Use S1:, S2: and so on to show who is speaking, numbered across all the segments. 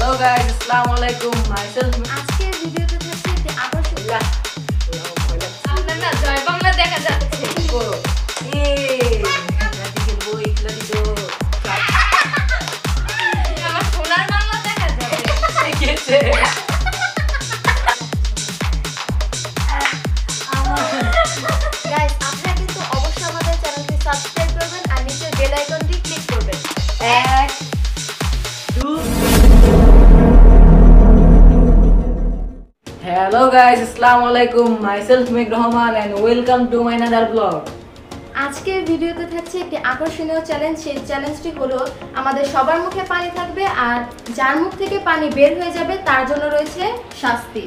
S1: Hello guys, Assalamualaikum. Myself
S2: আজকে ভিডিওতে থাকছে একটি আকর্ষণীয়
S3: আপনার না জয় বাংলা দেখা যাচ্ছে আমার সোনার বাংলা দেখা যাচ্ছে
S2: গাইস আপনারা কিন্তু অবশ্যই আমাদের চ্যানেলটি সাবস্ক্রাইব করবেন আর নিচে বেল আইকনটি ক্লিক করবেন।
S1: 1 2 Hello guys, Assalamualaikum. Myself Meg Rahman and welcome to my another vlog.
S2: আজকের ভিডিওতে থাকছে একটি আকর্ষণীয় চ্যালেঞ্জ। সেই চ্যালেঞ্জটি হলো আমাদের সবার মুখে পানি থাকবে আর যার মুখ থেকে পানি বের হয়ে যাবে তার জন্য রয়েছে শাস্তি।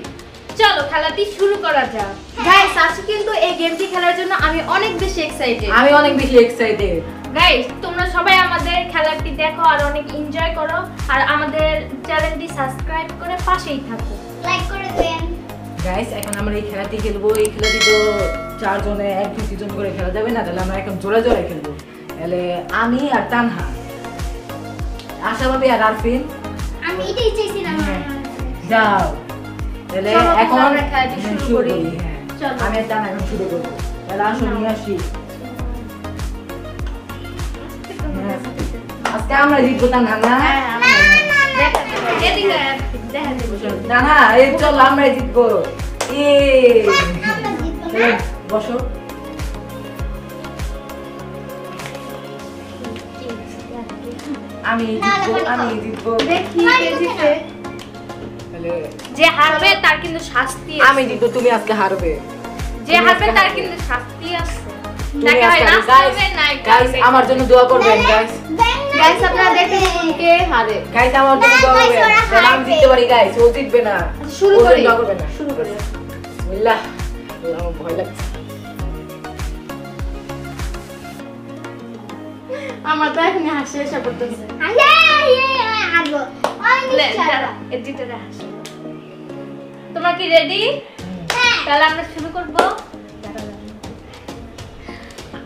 S3: চলো খেলাটি শুরু করা যাক।
S2: গাইস আজকে কিন্তু এই গেমটি খেলার জন্য আমি অনেক বেশি এক্সাইটেড।
S1: আমি অনেক বেশি এক্সাইটেড।
S3: গাইস তোমরা সবাই আমাদের খেলাটি দেখো আর অনেক এনজয় করো আর আমাদের চ্যানেলটি সাবস্ক্রাইব করে পাশেই থাকো, লাইক করে দেন।
S1: গাইস এখন আমরা এই খেলাটি খেলবো। এই খেলাটি তো 4 জনে 1-2 জন করে খেলা যাবে না, তাহলে আমরা এখন জোড়া জোড়া খেলবো। তাহলে আমি আর তানহা, আশা ভাবি আর আরফিন।
S3: আমি এটাই চাইছিলাম।
S1: যাও তাহলে এখন
S2: আমরা খেলাটি শুরু করি।
S1: হ্যাঁ
S2: চলো।
S1: আমি আর তানহা এখন শুরু করব। তাহলে আসুন নিয়ে আসি। আজকে আমরা জিতবো তানহা না?
S3: এদিকে দেখা যাবে।
S1: তানহা এই চল আমরা জিতবো। তাহলে বসো। আমি জিতবো।
S2: দেখি কে জিতে।
S1: তাহলে
S3: যে হারবে তার কিন্তু শাস্তি আছে।
S1: আমি জিতবো, তুমি আজকে হারবে।
S3: যে হারবে তার কিন্তু শাস্তি আছে।
S1: তুমি
S3: দেখা হয়
S1: আজকে
S3: না
S1: guys,
S3: হবে না
S1: guys, আমার জন্য দোয়া করবেন গাইস।
S2: গাইস আপনারা দেখুন কে হারে।
S1: গাইস আমার জন্য দোয়া করবেন। তাহলে আমি জিততে পারি গাইস, ও জিতবে না।
S2: শুরু
S1: ওর
S2: করি।
S1: জন্য দোয়া করবেন না।
S2: শুরু করি।
S1: বিসমিল্লাহ। আমার ভয় লাগছে।
S2: আমার তো এখন হাসি এসে পড়তেছে।
S3: তোমরা কি রেডি? তাহলে আমরা শুরু করব।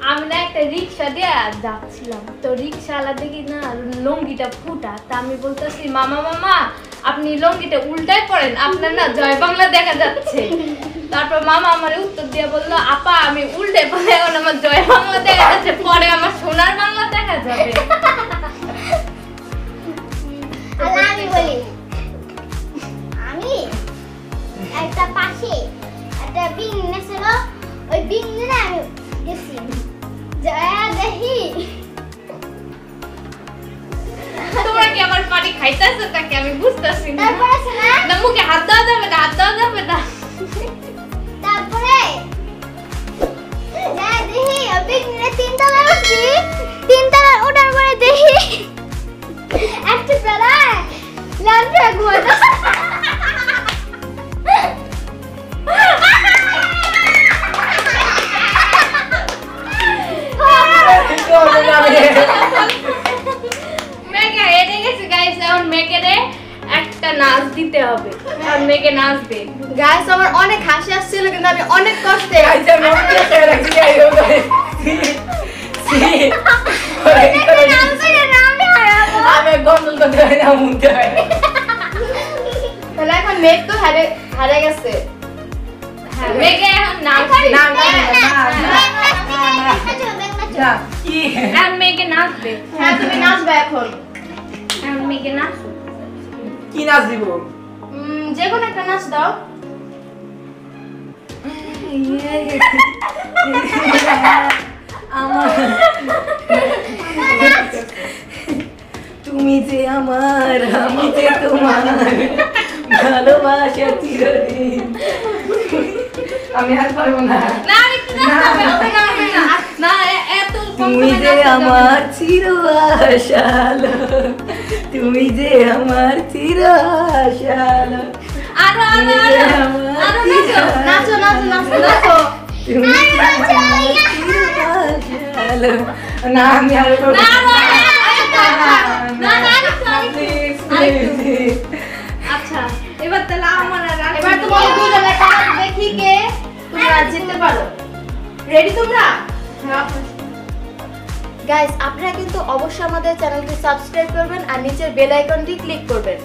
S3: আমি না একটা রিক্সা দিয়ে যাচ্ছিলাম, তো রিক্সাওয়ালা দেখি না লুঙ্গিটা ফুটা, তা আমি বলতেছি মামা মামা আপনি লুঙ্গিটা উল্টায় পড়েন, আপনার না জয় বাংলা দেখা যাচ্ছে। তারপর মামা আমার উত্তর দিয়ে বললো আপা আমি উল্টে পড়ে এখন আমার জয় বাংলা দেখা যাচ্ছে, পরে আমার সোনার বাংলা দেখা যাবে।
S4: আমি বলি, আমি একটা পাশে একটা বিজনেস ছিল, ওই বিজনেসে আমি গেছি যা দেখি
S3: তোমরা কি আমার পানি খাইতেছো নাকি আমি বুঝতেছি না।
S4: তারপরে আছে না,
S3: না মুখে হাত দেওয়া যাবে না, হাত দেওয়া যাবে না।
S4: তারপরে যা দেখি ওই বিজনেসে 3 তলায় উঠছি, 3 তলায় ওঠার পরে দেখি একটা তলায় লাঞ্চে ঘুমাচ্ছে।
S3: মেঘে হেরে গেছে গাইস, এখন মেঘেরে একটা নাচ দিতে হবে আর মেঘে নাচবে।
S2: গাইস আমার অনেক হাসি আসছিল কিন্তু আমি অনেক কষ্টে।
S1: গাইস আমি অনেক খেলা লাগছি গাইস। আমি গন্ডল করতে হয় না, মুখতে হয় না।
S2: তাহলে এখন মেঘ তো হারে গেছে।
S3: হ্যাঁ মেঘে এখন নাচবে।
S1: না না না কি
S3: আর মেঘে নাচবে।
S2: হ্যাঁ তুমি নাচবে এখন।
S3: এখন মেঘে নাচবে।
S1: কি নাচ দিব?
S2: যে কোনো একটা নাচ দাও।
S1: আমার তুমি যে আমার, আমি যে তোমার, ভালোবাসা চিরদিন। আমি আর পারবো না।
S3: না আরেকটু নাচতে হবে, না না না এত
S1: তুমি যে আমার চির আশালো, তুমি যে আমার চির আশালো,
S3: আরো আরো আরো
S2: নাচো নাচো নাচো নাচো।
S1: তুমি যে আমার চির আশালো। না আমি আর পারবো
S3: না
S1: না।
S3: না না
S1: Please.
S3: আচ্ছা এবার তাহলে আমার আর
S2: এবার তোমাদের দুজনে নাচ দেখি কে তোমরা জিততে পারো। রেডি তোমরা? গাইস আপনারা কিন্তু অবশ্যই আমাদের চ্যানেলটি সাবস্ক্রাইব করবেন আর নিচের বেল আইকনটি ক্লিক করবেন।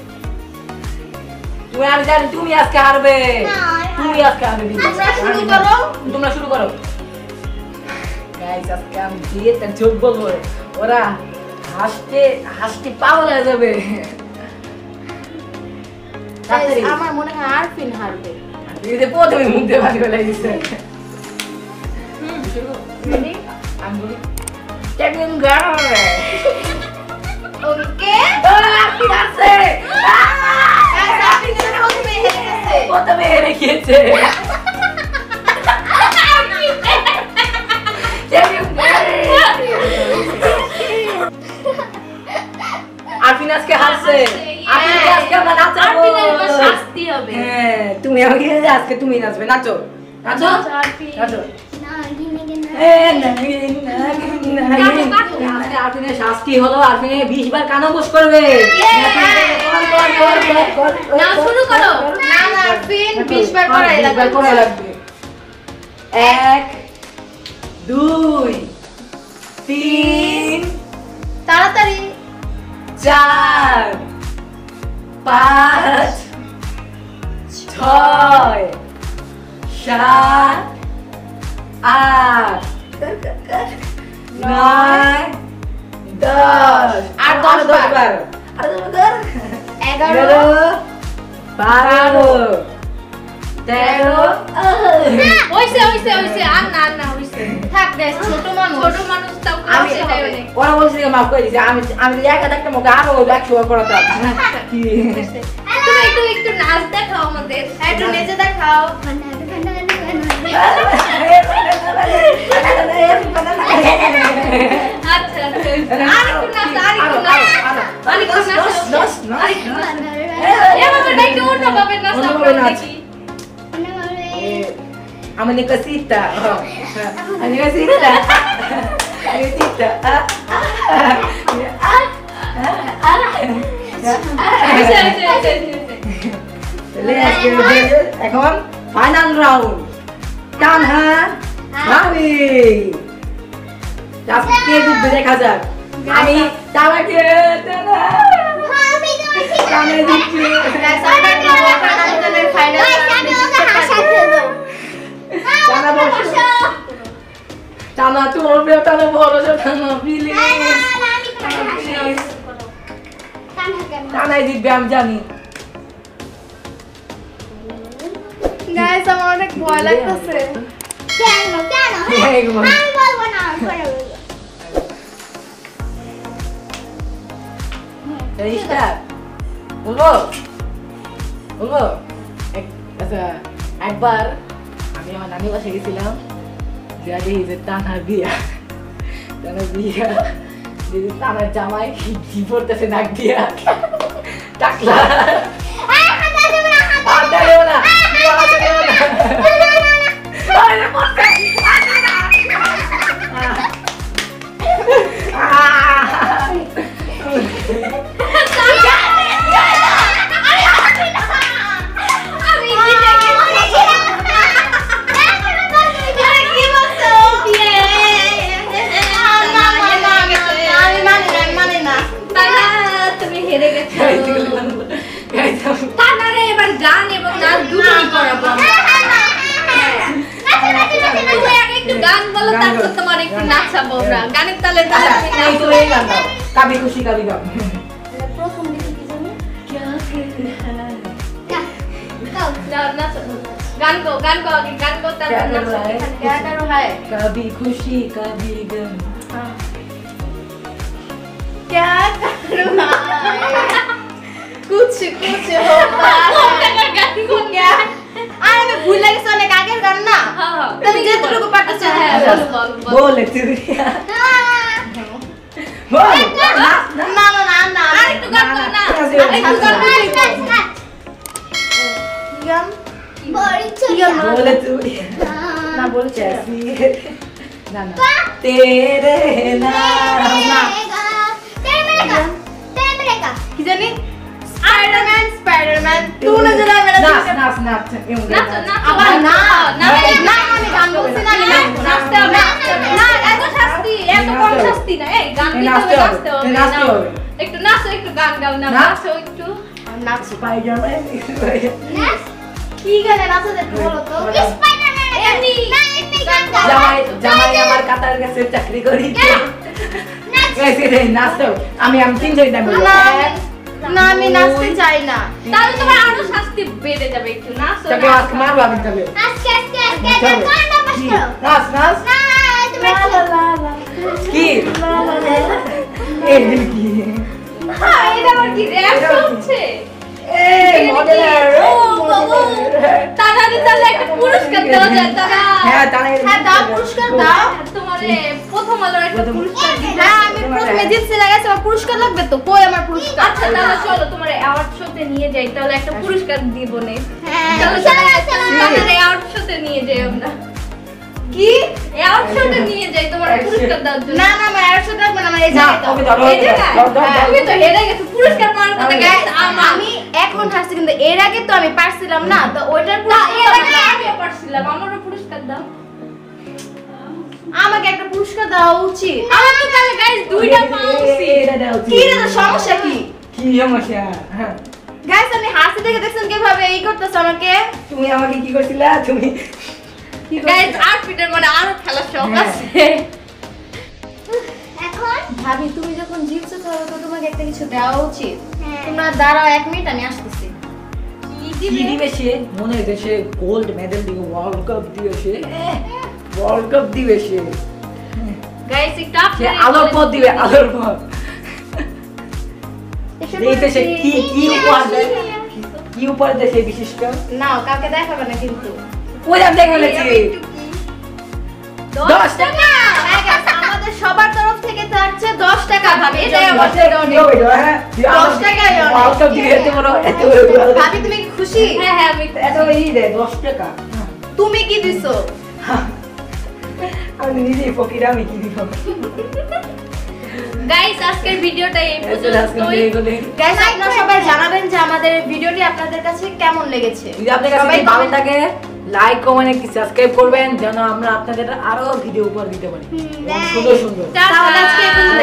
S1: তুমি আমি জানি তুমি আজকে হারবে
S4: না,
S1: তুমি আজকে হারবে
S2: তোমরা শুরু করো।
S1: তোমরা শুরু করো গাইস আজকে আমি দিয়ে তার চোখ বলবো ওরা হাসতে হাসতে পাগল হয়ে যাবে তাড়াতাড়ি
S2: আমার মনে হয় আরফিন হারবে।
S1: এই যে প্রথমে মুখ দিয়ে পানি ফেলাই দিছে
S3: রেডি
S1: আমি বলি চ্যাম্পিয়ন গার্ল
S2: ওকে
S1: কি আছে
S2: আরফিন এর প্রথমে হেরে গেছে।
S1: প্রথমে হেরে গিয়েছে চ্যাম্পিয়ন আরফিন আজকে হারছে আরফিনকে আজকে আমরা নাচাবো
S3: আরফিনের এবার শাস্তি হবে
S1: হ্যাঁ তুমি আমাকে আজকে তুমি নাচবে নাচো নাচো
S3: আরফিন
S1: নাচো
S3: কাটো,
S1: আরফিনের শাস্তি হলো আরফিনে 20 বার কানাবস করবে
S3: না শুরু করো
S2: না না আরফিন 20 বার করাই
S1: 20 বার করাই
S2: লাগবে।
S1: লাগবে 1 2 3
S2: তাড়াতাড়ি
S1: 4 5 6 7 8 9 10
S2: আর 10 বার।
S1: আর 10 বার
S2: 11
S1: 12 13
S3: হইছে হইছে হইছে আর না আর না হইছে
S2: থাক দে ছোট মানুষ।
S3: ছোট মানুষ তাও
S1: আমি
S3: সেটাই অনেক
S1: ওরা বলছে মাফ করে দিয়েছে আমি আমি একা একটা মুখে আরো 100 করাতাম কি
S3: তুমি একটু একটু নাচ দেখাও আমাদের
S2: একটু নেচে দেখাও।
S3: আচ্ছা আচ্ছা আরেকটু নাচ আরেকটু নাচ আরেকটু নাচ এভাবে একটু উল্টো ভাবে নাচ
S1: অন্য
S3: আমরা
S1: ভাবে নাচ।
S3: দেখি
S1: I'm una cosita. I'm una cosita.
S3: আচ্ছা আচ্ছা আচ্ছা
S1: এখন ফাইনাল রাউন্ড কানহা ভাবি আজকে কে জিতবে দেখা যাক আমি তামাকে কানে দিচ্ছি
S2: গাইস আমরা নিব কানাডানের ফাইনাল
S1: টানা বসো টানা তোমার টানা বড় টানা প্লিজ টানাই জিতবে আমি জানি
S2: গাইস আমার অনেক ভয় লাগতেছে।
S1: স্টার্ট বলবো বলবো আচ্ছা একবার আমি আমার নানি বাসায় গেছিলাম যা দেখি যে টানার বিয়া টানার বিয়া যদি টানার জামাই কি পড়তেছে নাক দিয়া টাকলা আর দেবো না দেবো না আরে পড়ছে
S3: তুমি হেরে গেছো তানারে এবার গান এবং নাচ দুটোই করাবো তুমি আগে একটু গান বলো তারপর তোমার একটু নাচাবো আমরা গানের তালে তালে তুমি নাচো
S1: কাবি খুশি কাবি গাম
S2: প্রথম দিকে কি জানি
S3: নাচো গান গো আগে গান গো তারপর নাচো
S2: क्या करो है
S1: कभी खुशी कभी गम
S2: क्या करो कुछ कुछ होता है
S3: গান গো
S2: क्या আরে আমি ভুল লাগছে অনেক আগের গান না তুমি যেটুকু পারতেছো
S3: হ্যাঁ বল
S1: बोले तू बोल
S2: না না না না
S3: আরেকটু গান গো না আরেকটু গান
S2: গান
S1: बोले तू
S2: না বল
S1: कैसी ना ना तेरे नाम
S2: কি জানি স্পাইডারম্যান তুই না জানা মেরা
S1: नाच नाच नाच
S3: নাচো নাচো
S2: আবার না
S3: না
S2: না আমি গান বলছি না আমি
S3: নাচতে হবে না এত শাস্তি এত কম শাস্তি না এই গান দিতে হবে নাচতে হবে একটু নাচো একটু গান গাও না নাচো একটু
S2: নাচি।
S1: পায়জামায়
S4: নাচ
S2: কি গানে নাচা যায় একটু বলো তো?
S4: স্পাইডারম্যান
S3: এমনি।
S4: না এমনি গান গাও
S1: জামাই আমার কাতার কাছে চাকরি করি
S4: নাচ
S1: গাইস রে নাচো আমি তিনজন না বলবো
S2: না, না আমি নাচতে চাই না।
S3: তাহলে তোমার আরো শাস্তি বেড়ে যাবে একটু নাচো
S1: তোকে
S3: না।
S1: আজকে মারবো আমি তবে
S4: আজকে গান না পাস করো
S1: নাচ নাচ
S4: না তোমরা
S1: কি এই কি
S3: হ্যাঁ, এটা আবার কি র‍্যাপ হচ্ছে?
S1: এই মডেলার
S3: ও বাবা, তাড়াতাড়ি তাহলে একটা পুরস্কার দেওয়া যায় তারা।
S1: হ্যাঁ তাহলে
S2: হ্যাঁ দাও, পুরস্কার দাও।
S3: তোমারে প্রথম আলোর একটা পুরস্কার দিতে
S2: হ্যাঁ আমি প্রথমে জিতছি না গেছে, আমার পুরস্কার লাগবে তো। কই আমার পুরস্কার?
S3: আচ্ছা তাহলে চলো তোমার অ্যাওয়ার্ড শোতে নিয়ে যাই, তাহলে একটা পুরস্কার দিব নে।
S4: হ্যাঁ
S3: চলো তাহলে অ্যাওয়ার্ড শোতে নিয়ে যাই আমরা।
S2: কি?
S3: অ্যাওয়ার্ড শোতে নিয়ে যাই তোমার পুরস্কার দেওয়ার জন্য।
S2: না না আমার 150 লাগবে না, আমার এই
S1: না
S2: জায়গায় দাও।
S1: ওকে ধরো
S3: এই জায়গায়?
S2: হ্যাঁ।
S3: তুমি তো হেরে গেছো, পুরস্কার পাওয়ার কথা
S2: Guys,
S3: গেছে আমার।
S2: আমি এখন হাসছি কিন্তু এর আগে তো আমি পারছিলাম না, তো ওইটার
S3: না এর আগে
S2: পুরস্কার
S3: আমিও পারছিলাম, আমারও পুরস্কার দাও।
S2: আমাকে একটা পুরস্কার দেওয়া উচিত।
S3: আমার তো তাহলে গাইস দুইটা পাউছি।
S1: এটা দাও
S2: কি রে তোর সমস্যা কি?
S1: কি সমস্যা হ্যাঁ
S2: গাইস আপনি হাসি দেখে দেখছেন কিভাবে এই করতেছ আমাকে?
S1: তুমি আমাকে কি করছিলা তুমি
S3: গাইস আর পিটার মানে আরো খেলার শখ
S1: হ্যাঁ।
S3: আছে।
S4: এখন
S2: ভাবি তুমি যখন জিতছো তাহলে তো তোমাকে একটা কিছু দেওয়া উচিত।
S4: হ্যাঁ।
S2: তোমরা দাঁড়াও 1 মিনিট, আমি আসতেছি।
S1: কি দিবে সে মনে হইছে সে গোল্ড মেডেল দিবে ওয়ার্ল্ড কাপ দিবে সে ওয়ার্ল্ড কাপ দিবে সে
S3: গাইস একটু
S1: সে
S3: আপনারা
S1: আলোর পথ দিবে আলোর পথ
S2: এসে
S1: দেখতে সে
S2: পড়েছি।
S1: কি উপহার দেয় কি উপহার দেয় সেই বিশিষ্ট
S2: নাও কাউকে দেখাবে না কিন্তু।
S1: ওই আমি দেখে ফেলেছি 10 টাকা
S2: হ্যাঁ guys, আমাদের সবার তরফ থেকে থাকছে 10 টাকা। ভাবি এটাই আমার
S1: 10
S2: থেকে
S1: টাকা
S2: অনেক। 10 টাকাই অনেক।
S1: ওয়ার্ল্ড কাপ দিবে এত বড় এত বড়
S2: ভাবি তুমি কি খুশি?
S3: হ্যাঁ হ্যাঁ আমি
S1: এত ই দেয় 10 টাকা
S2: তুমি কি দিছো?
S1: আমি নিজেই ফকির আমি কি দিব
S3: গাইস আজকের ভিডিওটা এই পর্যন্তই।
S2: গাইস আপনারা সবাই জানাবেন যে আমাদের ভিডিওটি আপনাদের কাছে কেমন লেগেছে।
S1: যদি আপনাদের কাছে
S2: সবাই
S1: ভালো
S2: comment-
S1: থাকে লাইক কমেন্ট কি সাবস্ক্রাইব করবেন যেন আমরা আপনাদের আরো ভিডিও উপহার দিতে পারি সুন্দর সুন্দর
S3: টাটা।
S2: তাহলে আজকে এই পর্যন্ত